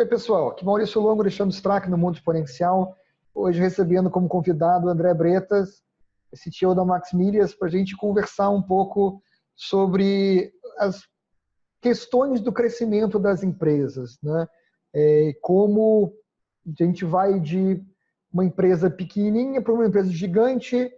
Oi, pessoal. Aqui Maurício Longo, deixando destaque no Mundo Exponencial. Hoje recebendo como convidado o André Bretas, CTO da Maxmilias, para a gente conversar um pouco sobre as questões do crescimento das empresas, né? Como a gente vai de uma empresa pequenininha para uma empresa gigante,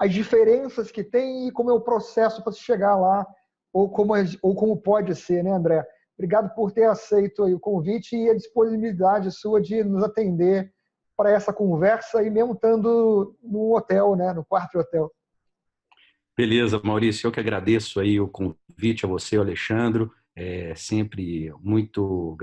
as diferenças que tem e como é o processo para se chegar lá, ou como pode ser, né, André? Obrigado por ter aceito aí o convite e a disponibilidade sua de nos atender para essa conversa e mesmo estando no hotel, né, no quarto de hotel. Beleza, Maurício, eu que agradeço aí o convite a você, Alexandre. É sempre muito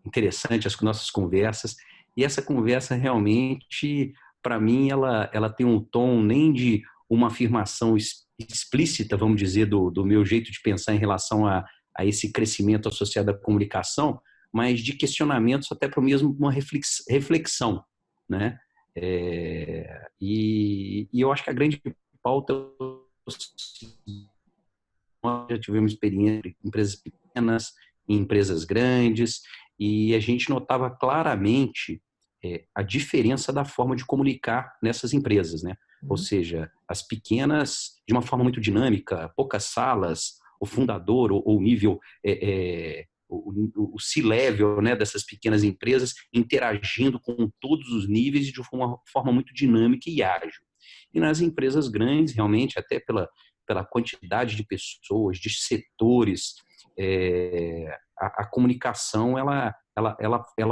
interessante as nossas conversas. E essa conversa realmente, para mim, ela tem um tom nem de uma afirmação explícita, vamos dizer, do meu jeito de pensar em relação a esse crescimento associado à comunicação, mas de questionamentos até para mesmo uma reflexão, né? E eu acho que a grande pauta, nós já tivemos experiência em empresas pequenas, em empresas grandes, e a gente notava claramente a diferença da forma de comunicar nessas empresas, né? Ou seja, as pequenas, de uma forma muito dinâmica, poucas salas, o fundador ou o nível, o C-level, né, dessas pequenas empresas interagindo com todos os níveis de uma forma muito dinâmica e ágil. E nas empresas grandes, realmente, até pela quantidade de pessoas, de setores, a comunicação ela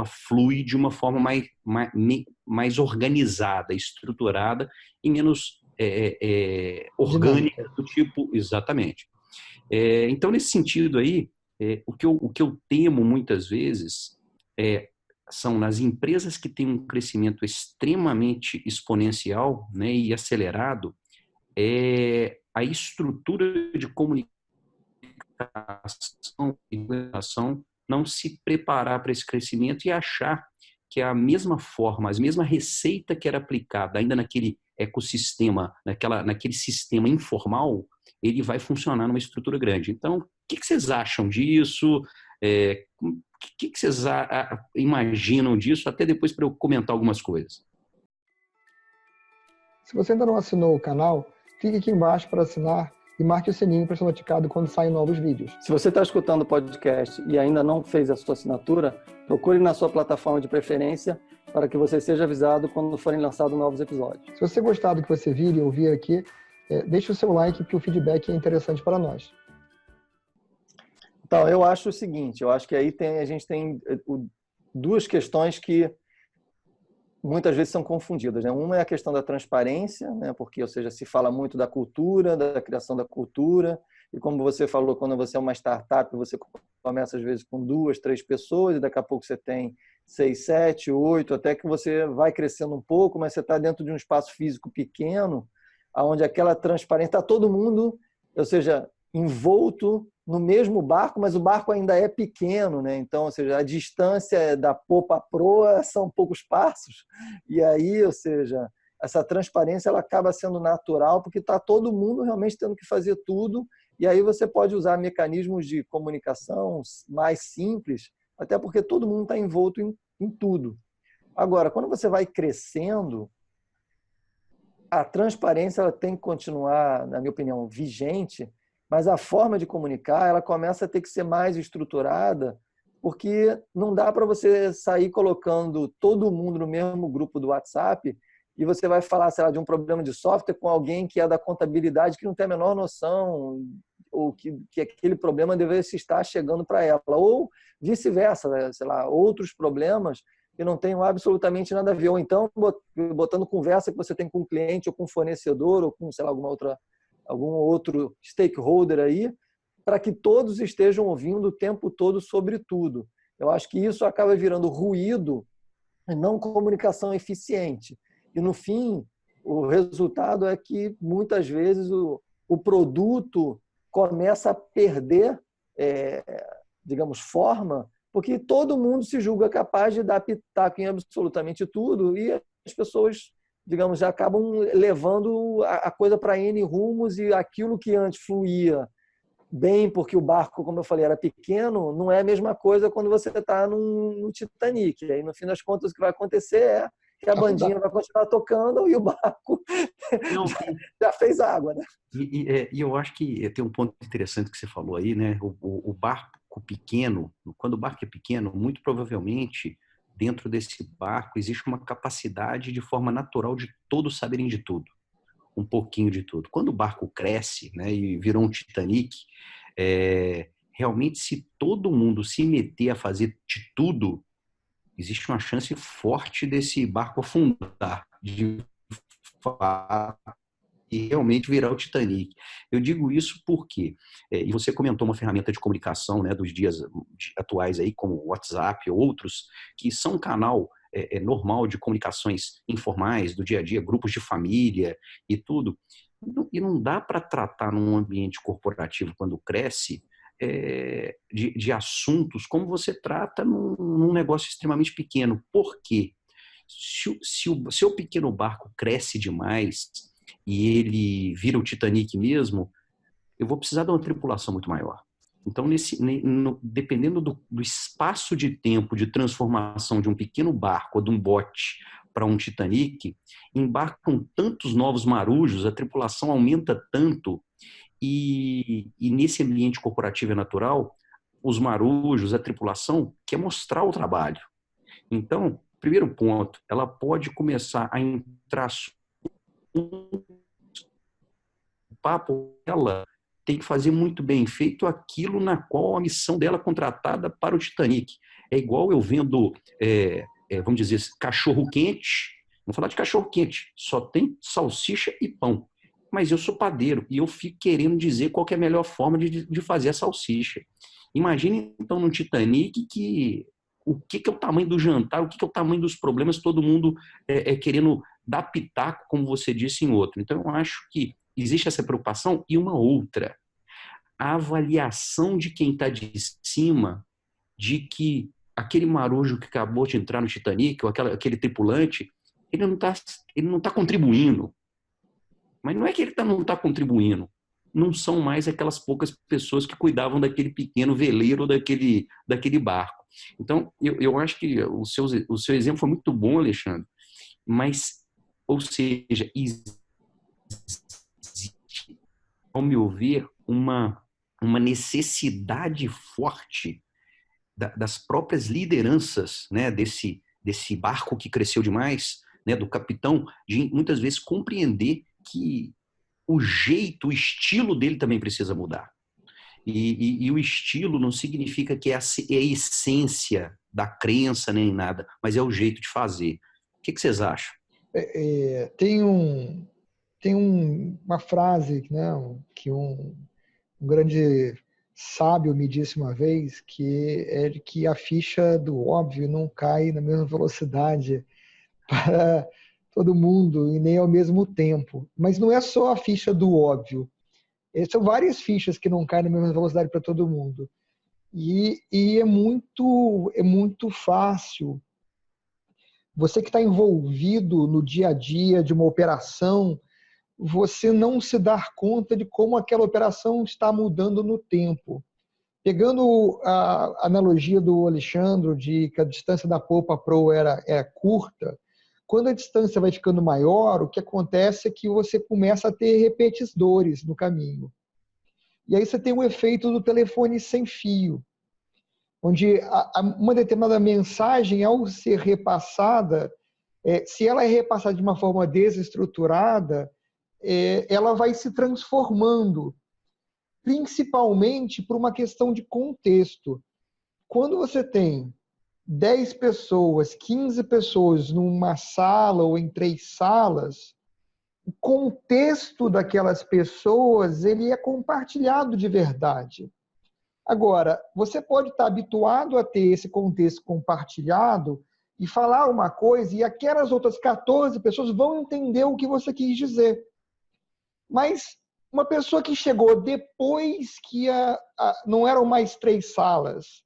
flui de uma forma mais organizada, estruturada e menos orgânica do tipo, exatamente. Então, nesse sentido aí, o que eu temo muitas vezes são nas empresas que têm um crescimento extremamente exponencial, né, e acelerado, a estrutura de comunicação e relação não se preparar para esse crescimento e achar que a mesma forma, a mesma receita que era aplicada ainda naquele ecossistema, naquele sistema informal, ele vai funcionar numa estrutura grande. Então, o que vocês acham disso? O que vocês imaginam disso? Até depois para eu comentar algumas coisas. Se você ainda não assinou o canal, clique aqui embaixo para assinar e marque o sininho para ser notificado quando saem novos vídeos. Se você está escutando o podcast e ainda não fez a sua assinatura, procure na sua plataforma de preferência para que você seja avisado quando forem lançados novos episódios. Se você gostar do que você vir e ouvir aqui, deixe o seu like, que o feedback é interessante para nós. Então, eu acho o seguinte, eu acho que aí a gente tem duas questões que muitas vezes são confundidas, né? Uma é a questão da transparência, né? Porque, ou seja, se fala muito da cultura, da criação da cultura, e como você falou, quando você é uma startup, você começa às vezes com 2, 3 pessoas, e daqui a pouco você tem 6, 7, 8, até que você vai crescendo um pouco, mas você está dentro de um espaço físico pequeno, onde aquela transparência, está todo mundo, ou seja, envolto no mesmo barco, mas o barco ainda é pequeno, né? Então, ou seja, a distância da popa à proa são poucos passos, e aí, ou seja, essa transparência ela acaba sendo natural, porque está todo mundo realmente tendo que fazer tudo, e aí você pode usar mecanismos de comunicação mais simples, até porque todo mundo está envolto em tudo. Agora, quando você vai crescendo, a transparência ela tem que continuar, na minha opinião, vigente, mas a forma de comunicar ela começa a ter que ser mais estruturada, porque não dá para você sair colocando todo mundo no mesmo grupo do WhatsApp e você vai falar, sei lá, de um problema de software com alguém que é da contabilidade que não tem a menor noção ou que aquele problema deveria estar chegando para ela, ou vice-versa, né? Sei lá, outros problemas que não tenham absolutamente nada a ver, ou então botando conversa que você tem com um cliente ou com um fornecedor ou com, sei lá, algum outro stakeholder aí, para que todos estejam ouvindo o tempo todo sobre tudo. Eu acho que isso acaba virando ruído e não comunicação eficiente. E, no fim, o resultado é que, muitas vezes, o produto começa a perder, digamos, forma, porque todo mundo se julga capaz de dar pitaco em absolutamente tudo e as pessoas, digamos, já acabam levando a coisa para N rumos e aquilo que antes fluía bem porque o barco, como eu falei, era pequeno, não é a mesma coisa quando você está no Titanic. Aí, no fim das contas, o que vai acontecer é que a bandinha vai continuar tocando e o barco Não, já fez água, né? e eu acho que tem um ponto interessante que você falou aí, né? O barco pequeno, quando o barco é pequeno, muito provavelmente dentro desse barco existe uma capacidade de forma natural de todos saberem de tudo, um pouquinho de tudo. Quando o barco cresce, né, e virou um Titanic, realmente se todo mundo se meter a fazer de tudo, existe uma chance forte desse barco afundar, de fato, e realmente virar o Titanic. Eu digo isso porque, e você comentou uma ferramenta de comunicação, né, dos dias atuais aí, como o WhatsApp ou outros, que são um canal normal de comunicações informais do dia a dia, grupos de família e tudo. E não dá para tratar num ambiente corporativo, quando cresce, de assuntos como você trata num negócio extremamente pequeno. Por quê? Se o seu pequeno barco cresce demais e ele vira o Titanic mesmo, eu vou precisar de uma tripulação muito maior. Então, dependendo do espaço de tempo de transformação de um pequeno barco ou de um bote para um Titanic, embarcam tantos novos marujos, a tripulação aumenta tanto, e nesse ambiente corporativo e natural, os marujos, a tripulação, quer mostrar o trabalho. Então, primeiro ponto, ela pode começar a entrar no papo, ela tem que fazer muito bem feito aquilo na qual a missão dela é contratada para o Titanic. É igual eu vendo, vamos dizer, cachorro-quente. Vamos falar de cachorro-quente. Só tem salsicha e pão. Mas eu sou padeiro e eu fico querendo dizer qual que é a melhor forma de fazer a salsicha. Imagine, então, no Titanic o que é o tamanho do jantar, o que é o tamanho dos problemas, todo mundo querendo dar pitaco, como você disse, em outro. Então, eu acho que existe essa preocupação e uma outra. A avaliação de quem está de cima de que aquele marujo que acabou de entrar no Titanic, ou aquele tripulante, ele não tá contribuindo. Mas não é que ele não está contribuindo. Não são mais aquelas poucas pessoas que cuidavam daquele pequeno veleiro, daquele barco. Então, eu acho que o seu exemplo foi muito bom, Alexandre, mas, ou seja, existe, ao meu ver, uma necessidade forte das próprias lideranças, né, desse barco que cresceu demais, né, do capitão, de muitas vezes compreender que o jeito, o estilo dele também precisa mudar. E o estilo não significa que é a essência da crença nem nada, mas é o jeito de fazer. O que vocês acham? Tem uma frase, né, que um grande sábio me disse uma vez, que é de que a ficha do óbvio não cai na mesma velocidade para todo mundo e nem ao mesmo tempo. Mas não é só a ficha do óbvio. São várias fichas que não caem na mesma velocidade para todo mundo. E é muito fácil. Você que está envolvido no dia a dia de uma operação, você não se dar conta de como aquela operação está mudando no tempo. Pegando a analogia do Alexandre, de que a distância da polpa pro era curta, quando a distância vai ficando maior, o que acontece é que você começa a ter repetidores no caminho. E aí você tem o efeito do telefone sem fio, onde uma determinada mensagem, ao ser repassada, se ela é repassada de uma forma desestruturada, ela vai se transformando, principalmente por uma questão de contexto. Quando você tem 10 pessoas, 15 pessoas numa sala ou em 3 salas, o contexto daquelas pessoas ele é compartilhado de verdade. Agora, você pode estar habituado a ter esse contexto compartilhado e falar uma coisa e aquelas outras 14 pessoas vão entender o que você quis dizer. Mas uma pessoa que chegou depois que não eram mais 3 salas,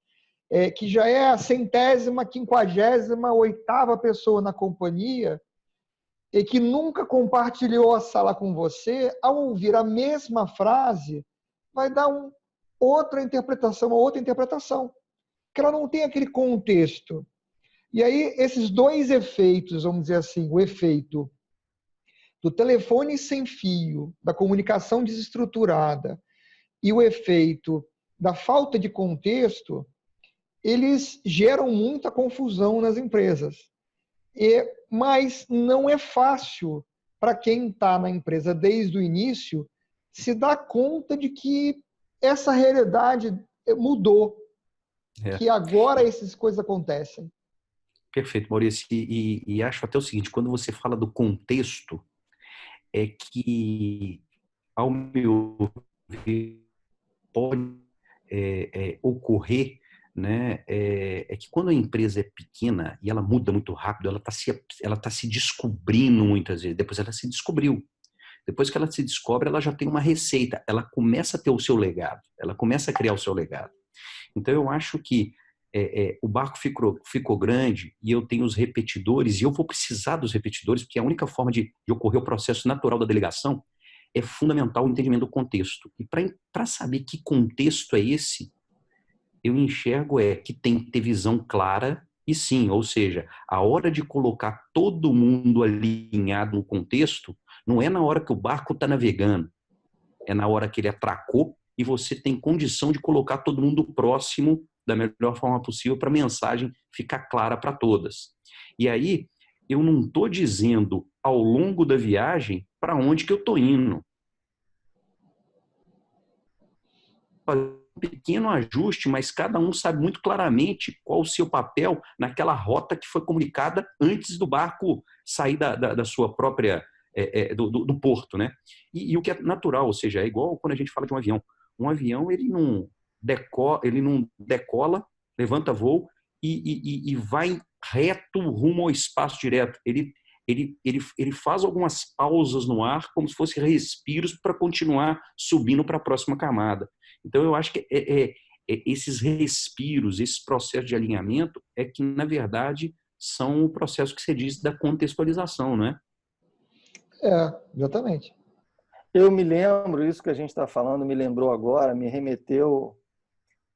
que já é a 100ª, 58ª pessoa na companhia, e que nunca compartilhou a sala com você, ao ouvir a mesma frase, vai dar outra interpretação, que ela não tem aquele contexto. E aí, esses dois efeitos, vamos dizer assim, o efeito do telefone sem fio, da comunicação desestruturada e o efeito da falta de contexto, eles geram muita confusão nas empresas. Mas não é fácil para quem está na empresa desde o início se dar conta de que essa realidade mudou, que agora essas coisas acontecem. Perfeito, Maurício. E acho até o seguinte, quando você fala do contexto, é que, ao meu ver, pode ocorrer, né, é que quando a empresa é pequena e ela muda muito rápido, ela tá se descobrindo muitas vezes. Depois ela se descobriu. Depois que ela se descobre, ela já tem uma receita. Ela começa a ter o seu legado. Ela começa a criar o seu legado. Então, eu acho que o barco ficou grande e eu tenho os repetidores, e eu vou precisar dos repetidores, porque a única forma de ocorrer o processo natural da delegação é fundamental o entendimento do contexto. E para saber que contexto é esse, eu enxergo que tem que ter visão clara e sim, ou seja, a hora de colocar todo mundo alinhado no contexto não é na hora que o barco está navegando, é na hora que ele atracou e você tem condição de colocar todo mundo próximo da melhor forma possível para a mensagem ficar clara para todas. E aí, eu não estou dizendo ao longo da viagem para onde que eu estou indo. Um pequeno ajuste, mas cada um sabe muito claramente qual o seu papel naquela rota que foi comunicada antes do barco sair da sua própria, do porto, né? E o que é natural, ou seja, é igual quando a gente fala de um avião. Um avião, ele não decola, levanta voo e vai reto rumo ao espaço direto. Ele faz algumas pausas no ar, como se fossem respiros para continuar subindo para a próxima camada. Então, eu acho que esses respiros, esses processos de alinhamento, é que, na verdade, são o processo que você diz da contextualização, não é? Exatamente. Eu me lembro, isso que a gente está falando me lembrou agora, me remeteu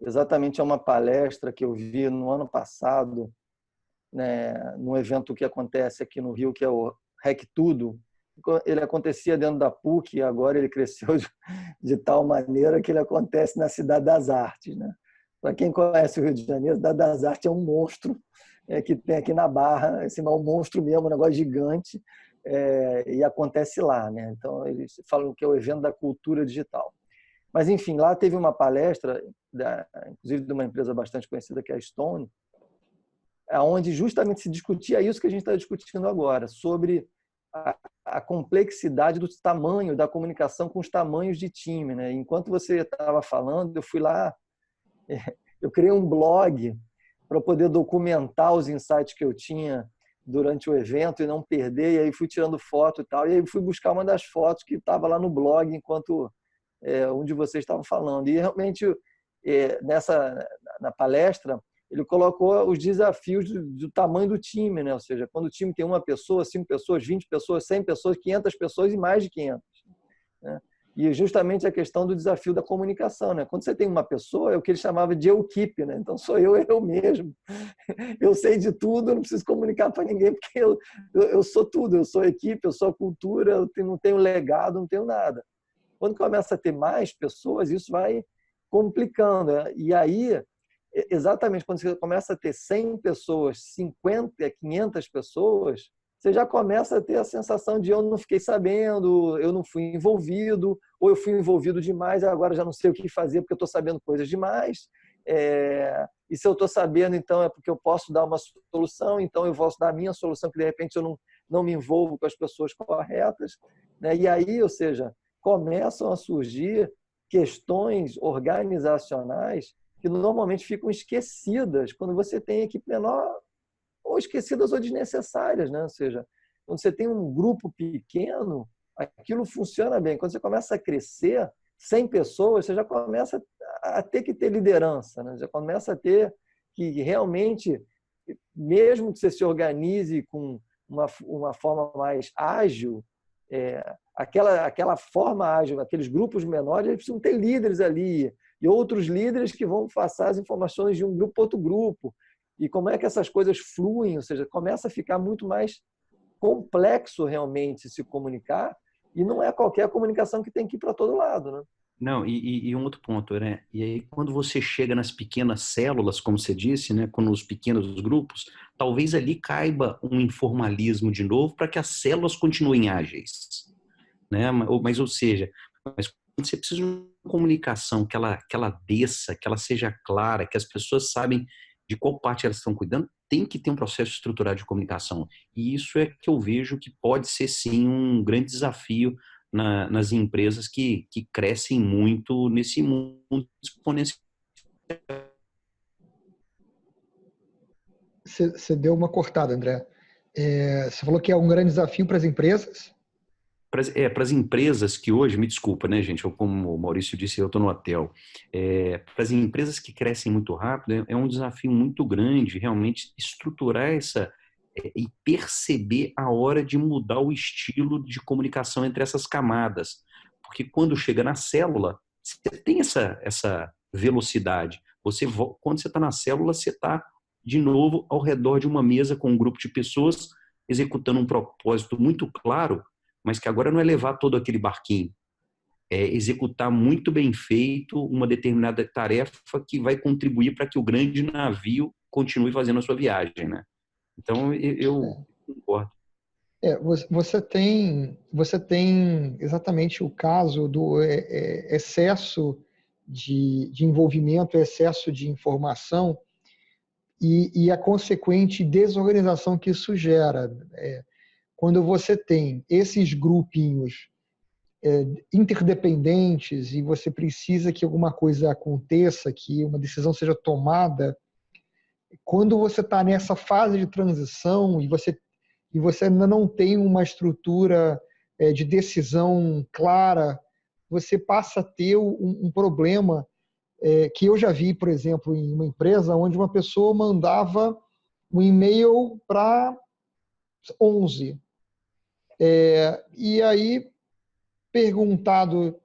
exatamente a uma palestra que eu vi no ano passado, né, num evento que acontece aqui no Rio, que é o REC Tudo. Ele acontecia dentro da PUC e agora ele cresceu de tal maneira que ele acontece na Cidade das Artes, né? Para quem conhece o Rio de Janeiro, a Cidade das Artes é um monstro que tem aqui na Barra, assim, é um monstro mesmo, um negócio gigante, e acontece lá, né? Então, eles falam que é o evento da cultura digital. Mas, enfim, lá teve uma palestra, inclusive de uma empresa bastante conhecida, que é a Stone, onde justamente se discutia isso que a gente está discutindo agora, sobre a complexidade do tamanho da comunicação com os tamanhos de time, né? Enquanto você estava falando, eu fui lá, eu criei um blog para poder documentar os insights que eu tinha durante o evento e não perder, e aí fui tirando foto e tal, e aí fui buscar uma das fotos que estava lá no blog enquanto um de vocês estava falando. E realmente, na palestra, ele colocou os desafios do tamanho do time, né? Ou seja, quando o time tem uma pessoa, 5 pessoas, 20 pessoas, 100 pessoas, 500 pessoas e mais de 500. Né? E justamente a questão do desafio da comunicação, né? Quando você tem uma pessoa, é o que ele chamava de eu-keep, né? Então sou eu mesmo. Eu sei de tudo, eu não preciso comunicar para ninguém, porque eu sou tudo, eu sou equipe, eu sou cultura, eu não tenho legado, não tenho nada. Quando começa a ter mais pessoas, isso vai complicando. Né? E aí, exatamente quando você começa a ter 100 pessoas, 50, 500 pessoas, você já começa a ter a sensação de eu não fiquei sabendo, eu não fui envolvido, ou eu fui envolvido demais, agora já não sei o que fazer porque eu estou sabendo coisas demais. E se eu estou sabendo, então é porque eu posso dar uma solução, então eu posso dar a minha solução, que de repente eu não me envolvo com as pessoas corretas. Né? E aí, ou seja, começam a surgir questões organizacionais que normalmente ficam esquecidas quando você tem equipe menor, ou esquecidas ou desnecessárias, né? Ou seja, quando você tem um grupo pequeno, aquilo funciona bem. Quando você começa a crescer, 100 pessoas, você já começa a ter que ter liderança, né? Já começa a ter que realmente, mesmo que você se organize com uma forma mais ágil, aquela forma ágil, aqueles grupos menores, eles precisam ter líderes ali e outros líderes que vão passar as informações de um grupo para outro grupo. E como é que essas coisas fluem, ou seja, começa a ficar muito mais complexo realmente se comunicar, e não é qualquer comunicação que tem que ir para todo lado, né? Não, e um outro ponto, né? E aí, quando você chega nas pequenas células, como você disse, né? Quando os pequenos grupos, talvez ali caiba um informalismo de novo para que as células continuem ágeis, né? Ou seja, mas quando você precisa de uma comunicação que ela desça, que ela seja clara, que as pessoas sabem de qual parte elas estão cuidando, tem que ter um processo estruturado de comunicação. E isso é que eu vejo que pode ser, sim, um grande desafio nas empresas que crescem muito nesse mundo exponencial. Você deu uma cortada, André. Você falou que é um grande desafio para as empresas. Para as empresas que hoje, me desculpa, né, gente? Como o Maurício disse, eu estou no hotel. Para as empresas que crescem muito rápido, é um desafio muito grande realmente estruturar e perceber a hora de mudar o estilo de comunicação entre essas camadas. Porque quando chega na célula, você tem essa velocidade. Quando você está na célula, você está, de novo, ao redor de uma mesa com um grupo de pessoas executando um propósito muito claro, mas que agora não é levar todo aquele barquinho, é executar muito bem feito uma determinada tarefa que vai contribuir para que o grande navio continue fazendo a sua viagem, né? Então, eu concordo. Você tem exatamente o caso do excesso de envolvimento, excesso de informação e a consequente desorganização que isso gera. Quando você tem esses grupinhos interdependentes e você precisa que alguma coisa aconteça, que uma decisão seja tomada, quando você está nessa fase de transição e você ainda não tem uma estrutura de decisão clara, você passa a ter um problema que eu já vi, por exemplo, em uma empresa onde uma pessoa mandava um e-mail para 11. E aí, perguntado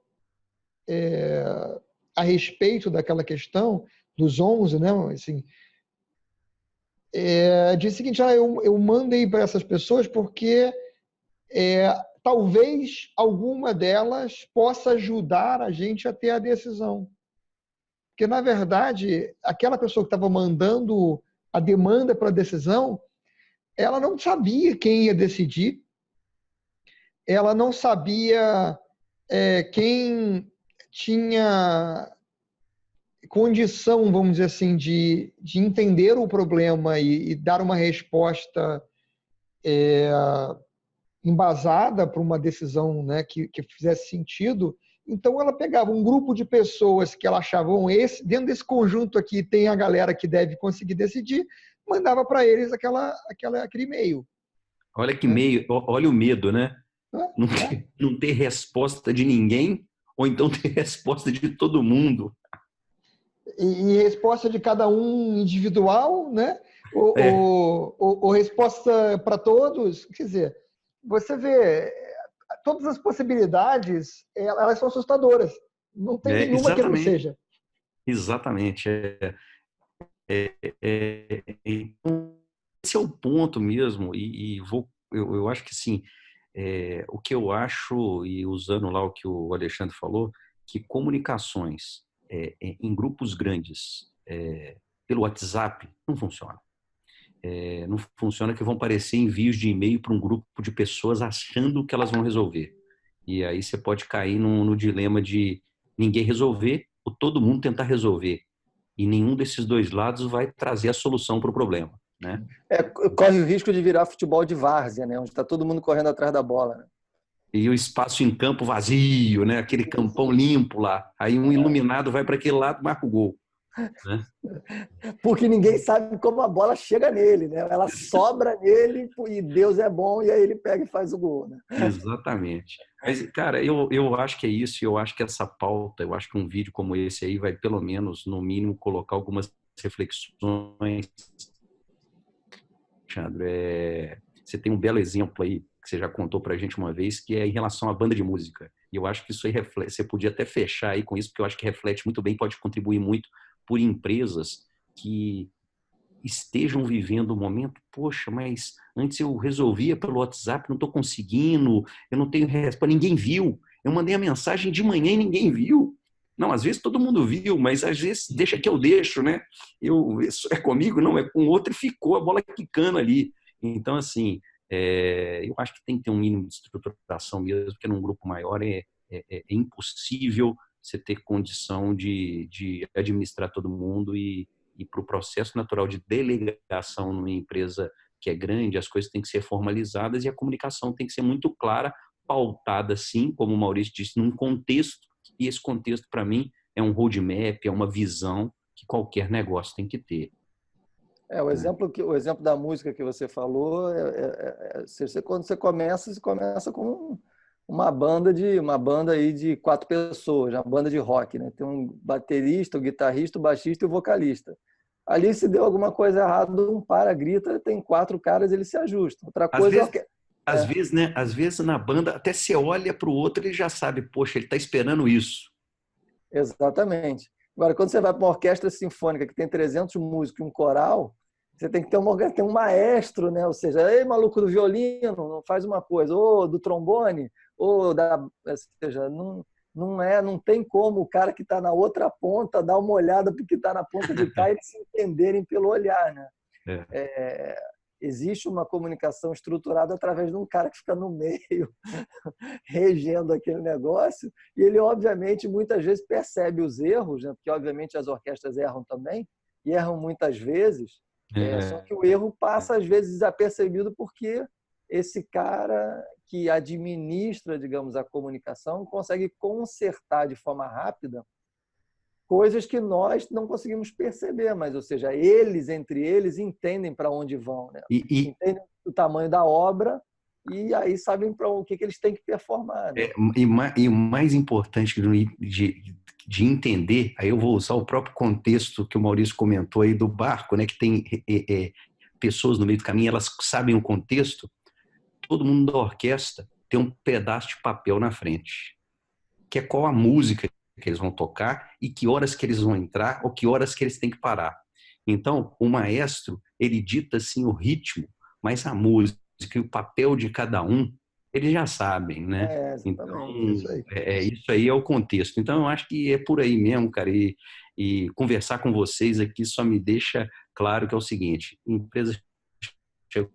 a respeito daquela questão dos 11, né? Assim, disse o seguinte: eu mandei para essas pessoas porque talvez alguma delas possa ajudar a gente a ter a decisão. Porque, na verdade, aquela pessoa que estava mandando a demanda para a decisão, ela não sabia quem ia decidir, ela não sabia quem tinha condição, vamos dizer assim, de entender o problema e dar uma resposta embasada para uma decisão, né, que fizesse sentido. Então, ela pegava um grupo de pessoas que ela achava, dentro desse conjunto aqui tem a galera que deve conseguir decidir, mandava para eles aquele e-mail. Olha que meio, olha o medo, né? É. Não ter resposta de ninguém, ou então ter resposta de todo mundo. E resposta de cada um individual, né? Ou resposta para todos. Quer dizer, você vê, todas as possibilidades, elas são assustadoras. Não tem nenhuma que não Exatamente. seja. Exatamente. Então, esse é o ponto mesmo, eu acho que sim, o que eu acho, e usando lá o que o Alexandre falou, que comunicações em grupos grandes pelo WhatsApp não funciona. Não funciona, que vão parecer envios de e-mail para um grupo de pessoas achando que elas vão resolver. E aí você pode cair no dilema de ninguém resolver ou todo mundo tentar resolver. E nenhum desses dois lados vai trazer a solução para o problema, né? Corre o risco de virar futebol de várzea, né? Onde está todo mundo correndo atrás da bola, né? E o espaço em campo vazio, né? Aquele campão limpo lá. Aí um iluminado vai para aquele lado e marca o gol, né? Porque ninguém sabe como a bola chega nele, né? Ela sobra nele e Deus é bom, e aí ele pega e faz o gol, né? Exatamente. Mas, cara, eu acho que é isso, eu acho que essa pauta, eu acho que um vídeo como esse aí vai, pelo menos, no mínimo, colocar algumas reflexões. Alexandre, você tem um belo exemplo aí, que você já contou para a gente uma vez, que é em relação à banda de música. E eu acho que isso aí reflete, você podia até fechar aí com isso, porque eu acho que reflete muito bem, pode contribuir muito por empresas que estejam vivendo o momento, poxa, mas antes eu resolvia pelo WhatsApp, não estou conseguindo, eu não tenho resposta, ninguém viu. Eu mandei a mensagem de manhã e ninguém viu. Não, às vezes todo mundo viu, mas às vezes deixa que eu deixo, né? Isso é comigo? Não, é com outro e ficou a bola quicando ali. Então, assim, eu acho que tem que ter um mínimo de estruturação mesmo, porque num grupo maior é impossível você ter condição de administrar todo mundo e para o processo natural de delegação numa empresa que é grande, as coisas têm que ser formalizadas e a comunicação tem que ser muito clara, pautada, sim, como o Maurício disse, num contexto, e esse contexto, para mim, é um roadmap, é uma visão que qualquer negócio tem que ter. O exemplo da música que você falou, quando você começa com uma banda aí de 4 pessoas, uma banda de rock, né? Tem um baterista, um guitarrista, um baixista e um vocalista. Ali, se deu alguma coisa errada, um grita, tem 4 caras, eles se ajustam. Outra coisa às vezes, né? Às vezes na banda, até você olha para o outro e ele já sabe, poxa, ele está esperando isso. Exatamente. Agora, quando você vai para uma orquestra sinfônica que tem 300 músicos e um coral, você tem que ter um maestro, né? Ou seja, ei, maluco do violino, faz uma coisa, ou do trombone, ou seja, não tem como o cara que está na outra ponta dar uma olhada para o que está na ponta de cá e eles se entenderem pelo olhar, né? Existe uma comunicação estruturada através de um cara que fica no meio, regendo aquele negócio, e ele, obviamente, muitas vezes percebe os erros, né? Porque, obviamente, as orquestras erram também, e erram muitas vezes, só que o erro passa, às vezes, desapercebido porque esse cara que administra, digamos, a comunicação consegue consertar de forma rápida coisas que nós não conseguimos perceber, mas, ou seja, eles, entre eles, entendem para onde vão, né? Entendem o tamanho da obra e aí sabem para o que eles têm que performar. Né? E o mais importante de entender, aí eu vou usar o próprio contexto que o Maurício comentou aí do barco, né, que tem pessoas no meio do caminho, elas sabem o contexto, todo mundo da orquestra tem um pedaço de papel na frente, que é qual a música que eles vão tocar e que horas que eles vão entrar ou que horas que eles têm que parar. Então, o maestro, ele dita assim o ritmo, mas a música e o papel de cada um, eles já sabem, né? Então, isso aí é o contexto. Então, eu acho que é por aí mesmo, cara, e conversar com vocês aqui só me deixa claro que é o seguinte, a empresa chegou,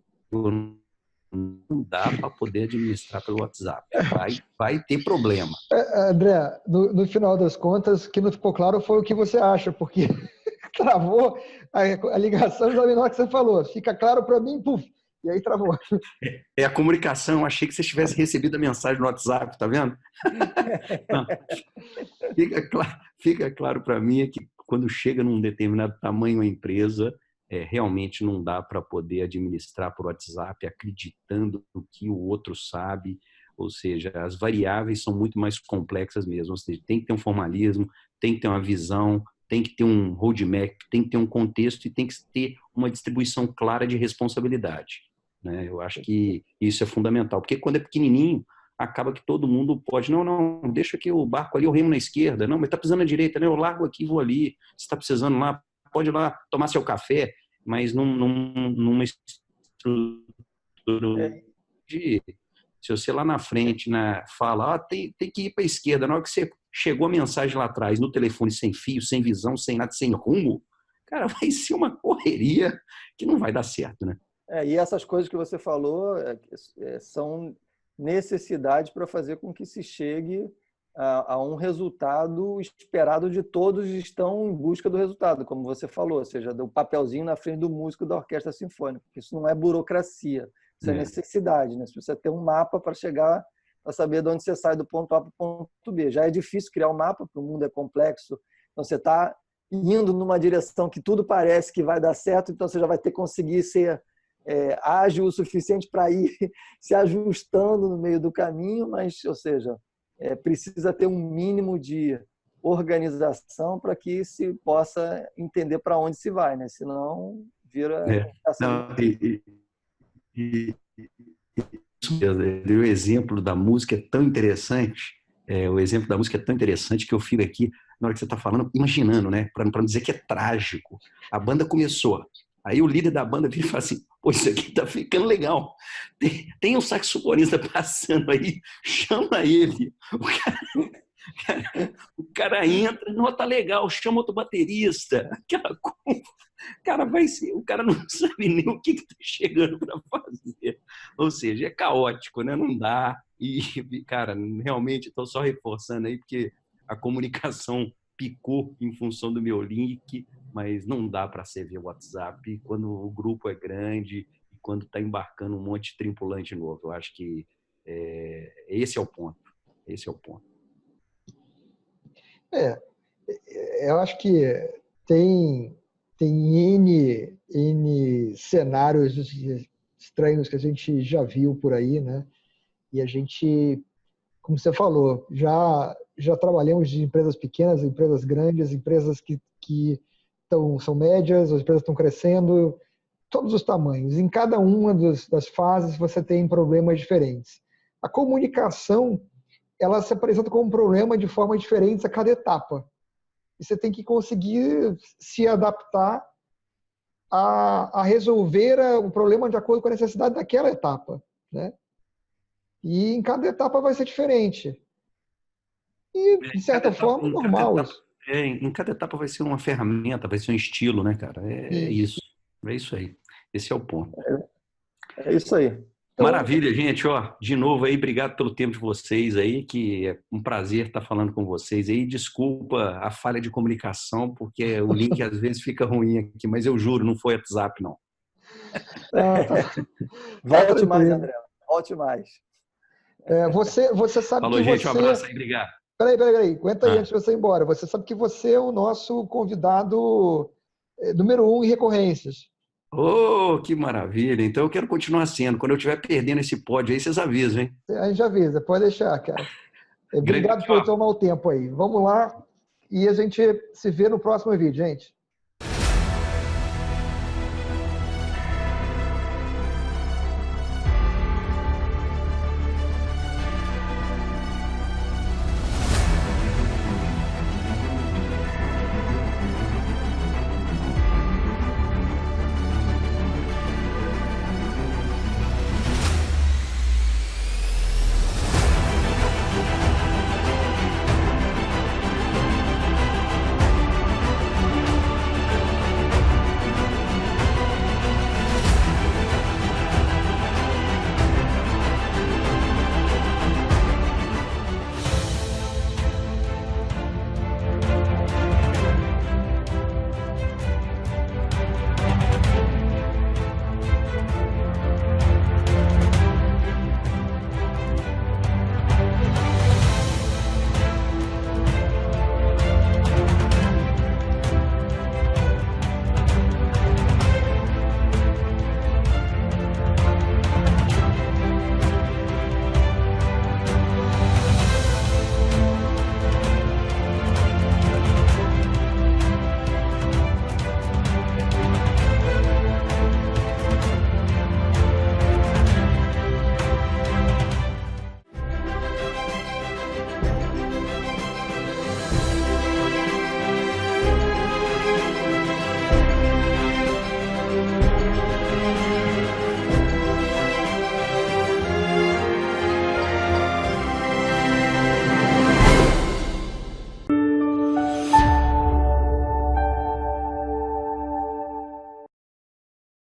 não dá para poder administrar pelo WhatsApp. Vai ter problema. André, no final das contas, o que não ficou claro foi o que você acha, porque travou a ligação na hora que você falou. Fica claro para mim, puf, e aí travou. É a comunicação. Achei que você tivesse recebido a mensagem no WhatsApp, tá vendo? Não. Fica claro para mim que quando chega num determinado tamanho a empresa, realmente não dá para poder administrar por WhatsApp acreditando no que o outro sabe, ou seja, as variáveis são muito mais complexas mesmo, ou seja, tem que ter um formalismo, tem que ter uma visão, tem que ter um roadmap, tem que ter um contexto e tem que ter uma distribuição clara de responsabilidade. Né? Eu acho que isso é fundamental, porque quando é pequenininho, acaba que todo mundo pode, não, deixa aqui o barco ali, eu remo na esquerda, não, mas está precisando na direita, né? Eu largo aqui e vou ali, se está precisando lá, pode ir lá tomar seu café, mas numa estrutura de... Se você lá na frente fala, tem que ir para a esquerda, na hora que você chegou a mensagem lá atrás, no telefone sem fio, sem visão, sem nada, sem rumo, cara, vai ser uma correria que não vai dar certo, né? E essas coisas que você falou são necessidades para fazer com que se chegue a um resultado esperado de todos que estão em busca do resultado, como você falou, ou seja, do papelzinho na frente do músico da orquestra sinfônica. Isso não é burocracia, isso é necessidade, né? Você precisa ter um mapa para chegar, para saber de onde você sai do ponto A para o ponto B. Já é difícil criar um mapa, porque o mundo é complexo, então você está indo numa direção que tudo parece que vai dar certo, então você já vai ter que conseguir ser ágil o suficiente para ir se ajustando no meio do caminho, mas, ou seja, precisa ter um mínimo de organização para que se possa entender para onde se vai, né? Senão vira... O exemplo da música é tão interessante, o exemplo da música é tão interessante que eu fico aqui, na hora que você está falando, imaginando, né? Para não dizer que é trágico. A banda começou, aí o líder da banda vira e fala assim, pô, isso aqui tá ficando legal. Tem um saxofonista passando aí, chama ele. O cara entra, não, tá legal, chama outro baterista. Aquela coisa. O cara não sabe nem o que está chegando para fazer. Ou seja, é caótico, né? Não dá. E, cara, realmente estou só reforçando aí, porque a comunicação picou em função do meu link, mas não dá para ser via WhatsApp quando o grupo é grande e quando está embarcando um monte de tripulante novo. Eu acho que esse é o ponto. Esse é o ponto. Eu acho que tem N cenários estranhos que a gente já viu por aí, né? E a gente, como você falou, já trabalhamos de empresas pequenas, empresas grandes, empresas que são médias, as empresas estão crescendo, todos os tamanhos. Em cada uma das fases você tem problemas diferentes. A comunicação, ela se apresenta como um problema de forma diferente a cada etapa. E você tem que conseguir se adaptar a resolver o problema de acordo com a necessidade daquela etapa, né? E em cada etapa vai ser diferente. E, de certa forma, é normal isso. Em cada etapa vai ser uma ferramenta, vai ser um estilo, né, cara? É isso. É isso aí. Esse é o ponto. É isso aí. Então, maravilha, gente. Ó, de novo aí, obrigado pelo tempo de vocês aí, que é um prazer estar falando com vocês aí. Desculpa a falha de comunicação, porque o link às vezes fica ruim aqui, mas eu juro, não foi WhatsApp, não. Volte mais, André. Volte mais. Você sabe Falou, que gente, você... um abraço aí, obrigado. Peraí, aguenta aí antes de você ir embora. Você sabe que você é o nosso convidado número 1 em recorrências. Oh, que maravilha. Então eu quero continuar sendo. Quando eu estiver perdendo esse pódio aí, vocês avisam, hein? A gente avisa, pode deixar, cara. Obrigado por tomar o tempo aí. Vamos lá e a gente se vê no próximo vídeo, gente.